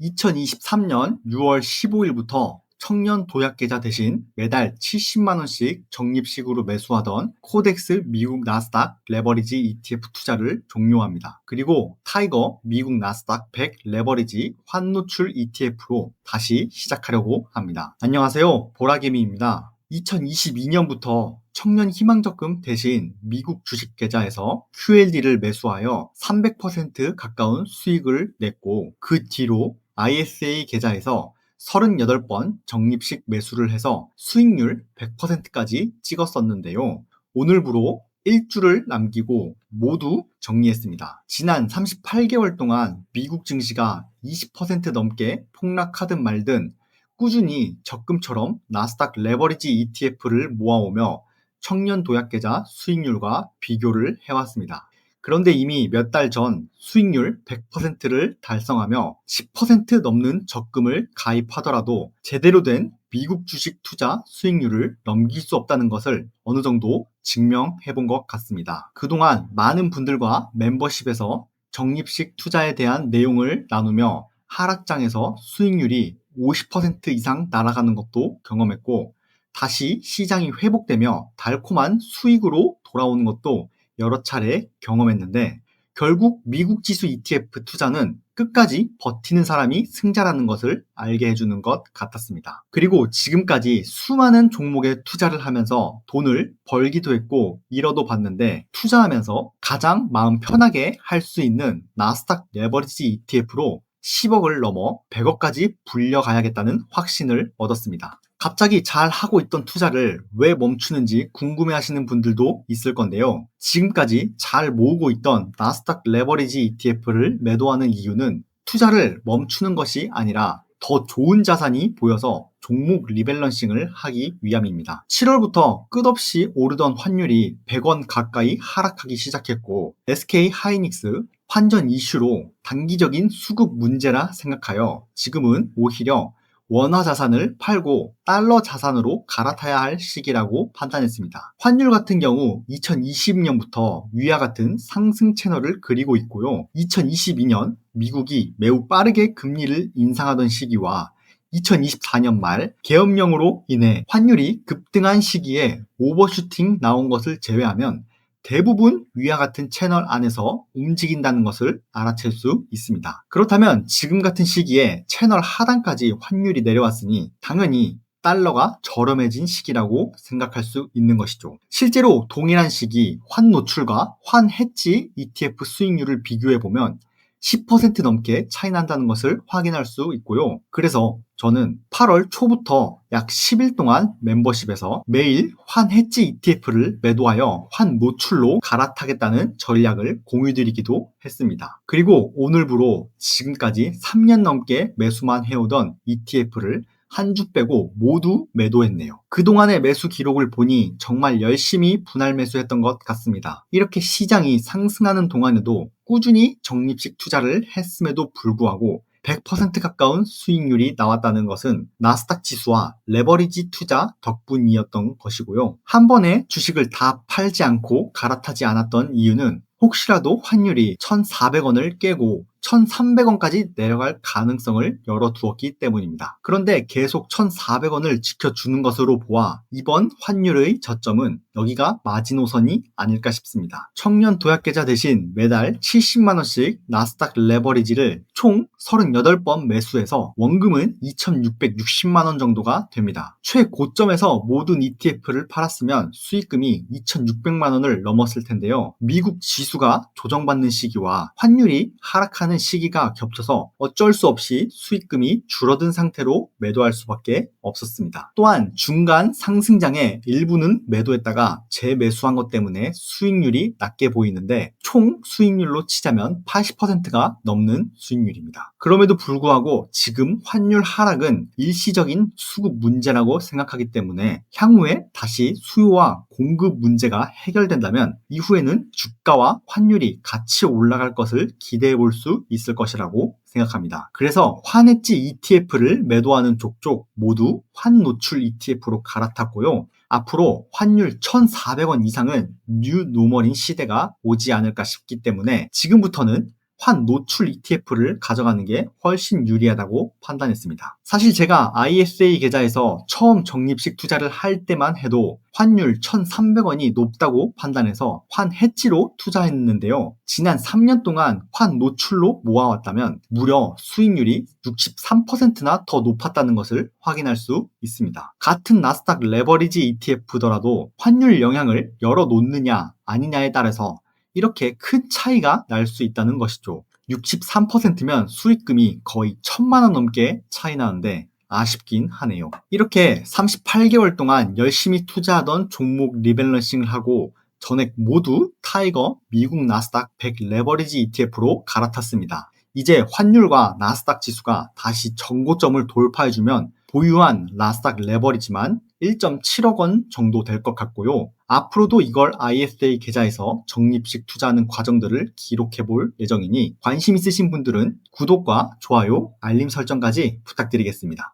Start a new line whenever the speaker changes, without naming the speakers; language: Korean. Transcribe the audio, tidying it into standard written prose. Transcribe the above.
2023년 6월 15일부터 청년 도약 계좌 대신 매달 70만 원씩 적립식으로 매수하던 코덱스 미국 나스닥 레버리지 ETF 투자를 종료합니다. 그리고 타이거 미국 나스닥 100 레버리지 환노출 ETF로 다시 시작하려고 합니다. 안녕하세요, 보라개미입니다. 2022년부터 청년 희망적금 대신 미국 주식 계좌에서 QLD를 매수하여 300% 가까운 수익을 냈고, 그 뒤로 ISA 계좌에서 38번 적립식 매수를 해서 수익률 100%까지 찍었었는데요. 오늘부로 일주를 남기고 모두 정리했습니다. 지난 38개월 동안 미국 증시가 20% 넘게 폭락하든 말든 꾸준히 적금처럼 나스닥 레버리지 ETF를 모아오며 청년 도약계좌 수익률과 비교를 해왔습니다. 그런데 이미 몇 달 전 수익률 100%를 달성하며 10% 넘는 적금을 가입하더라도 제대로 된 미국 주식 투자 수익률을 넘길 수 없다는 것을 어느 정도 증명해 본 것 같습니다. 그동안 많은 분들과 멤버십에서 적립식 투자에 대한 내용을 나누며 하락장에서 수익률이 50% 이상 날아가는 것도 경험했고, 다시 시장이 회복되며 달콤한 수익으로 돌아오는 것도 여러 차례 경험했는데, 결국 미국 지수 ETF 투자는 끝까지 버티는 사람이 승자라는 것을 알게 해주는 것 같았습니다. 그리고 지금까지 수많은 종목에 투자를 하면서 돈을 벌기도 했고 잃어도 봤는데, 투자하면서 가장 마음 편하게 할 수 있는 나스닥 레버리지 ETF로 10억을 넘어 100억까지 불려가야겠다는 확신을 얻었습니다. 갑자기 잘 하고 있던 투자를 왜 멈추는지 궁금해 하시는 분들도 있을 건데요. 지금까지 잘 모으고 있던 나스닥 레버리지 ETF를 매도하는 이유는 투자를 멈추는 것이 아니라 더 좋은 자산이 보여서 종목 리밸런싱을 하기 위함입니다. 7월부터 끝없이 오르던 환율이 100원 가까이 하락하기 시작했고, SK 하이닉스 환전 이슈로 단기적인 수급 문제라 생각하여 지금은 오히려 원화 자산을 팔고 달러 자산으로 갈아타야 할 시기라고 판단했습니다. 환율 같은 경우 2020년부터 위와 같은 상승 채널을 그리고 있고요. 2022년 미국이 매우 빠르게 금리를 인상하던 시기와 2024년 말 계엄령으로 인해 환율이 급등한 시기에 오버슈팅 나온 것을 제외하면 대부분 위와 같은 채널 안에서 움직인다는 것을 알아챌 수 있습니다. 그렇다면 지금 같은 시기에 채널 하단까지 환율이 내려왔으니 당연히 달러가 저렴해진 시기라고 생각할 수 있는 것이죠. 실제로 동일한 시기 환 노출과 환 해지 ETF 수익률을 비교해보면 10% 넘게 차이 난다는 것을 확인할 수 있고요. 그래서 저는 8월 초부터 약 10일 동안 멤버십에서 매일 환 해지 ETF를 매도하여 환 노출로 갈아타겠다는 전략을 공유드리기도 했습니다. 그리고 오늘부로 지금까지 3년 넘게 매수만 해오던 ETF를 한 주 빼고 모두 매도했네요. 그동안의 매수 기록을 보니 정말 열심히 분할 매수했던 것 같습니다. 이렇게 시장이 상승하는 동안에도 꾸준히 적립식 투자를 했음에도 불구하고 100% 가까운 수익률이 나왔다는 것은 나스닥 지수와 레버리지 투자 덕분이었던 것이고요. 한 번에 주식을 다 팔지 않고 갈아타지 않았던 이유는 혹시라도 환율이 1,400원을 깨고 1,300원까지 내려갈 가능성을 열어두었기 때문입니다. 그런데 계속 1,400원을 지켜주는 것으로 보아 이번 환율의 저점은 여기가 마지노선이 아닐까 싶습니다. 청년 도약계좌 대신 매달 70만원씩 나스닥 레버리지를 총 38번 매수해서 원금은 2,660만원 정도가 됩니다. 최고점에서 모든 ETF를 팔았으면 수익금이 2,600만원을 넘었을 텐데요. 미국 지수가 조정받는 시기와 환율이 하락하는 시기가 겹쳐서 어쩔 수 없이 수익금이 줄어든 상태로 매도할 수밖에 없었습니다. 또한 중간 상승장에 일부는 매도했다가 재매수한 것 때문에 수익률이 낮게 보이는데 총 수익률로 치자면 80%가 넘는 수익률입니다. 그럼에도 불구하고 지금 환율 하락은 일시적인 수급 문제라고 생각하기 때문에 향후에 다시 수요와 공급 문제가 해결된다면 이후에는 주가와 환율이 같이 올라갈 것을 기대해 볼 수 있을 것이라고 생각합니다. 그래서 환해지 ETF를 매도하는 족족 모두 환노출 ETF로 갈아탔고요. 앞으로 환율 1,400원 이상은 뉴 노멀인 시대가 오지 않을까 싶기 때문에 지금부터는 환 노출 ETF를 가져가는 게 훨씬 유리하다고 판단했습니다. 사실 제가 ISA 계좌에서 처음 적립식 투자를 할 때만 해도 환율 1,300원이 높다고 판단해서 환 해지로 투자했는데요. 지난 3년 동안 환 노출로 모아왔다면 무려 수익률이 63%나 더 높았다는 것을 확인할 수 있습니다. 같은 나스닥 레버리지 ETF더라도 환율 영향을 열어놓느냐 아니냐에 따라서 이렇게 큰 차이가 날 수 있다는 것이죠. 63%면 수익금이 거의 1,000만 원 넘게 차이 나는데 아쉽긴 하네요. 이렇게 38개월 동안 열심히 투자하던 종목 리밸런싱을 하고 전액 모두 타이거 미국 나스닥 100 레버리지 ETF로 갈아탔습니다. 이제 환율과 나스닥 지수가 다시 정고점을 돌파해주면 보유한 나스닥 레버리지만 1.7억 원 정도 될 것 같고요. 앞으로도 이걸 ISA 계좌에서 적립식 투자하는 과정들을 기록해 볼 예정이니 관심 있으신 분들은 구독과 좋아요, 알림 설정까지 부탁드리겠습니다.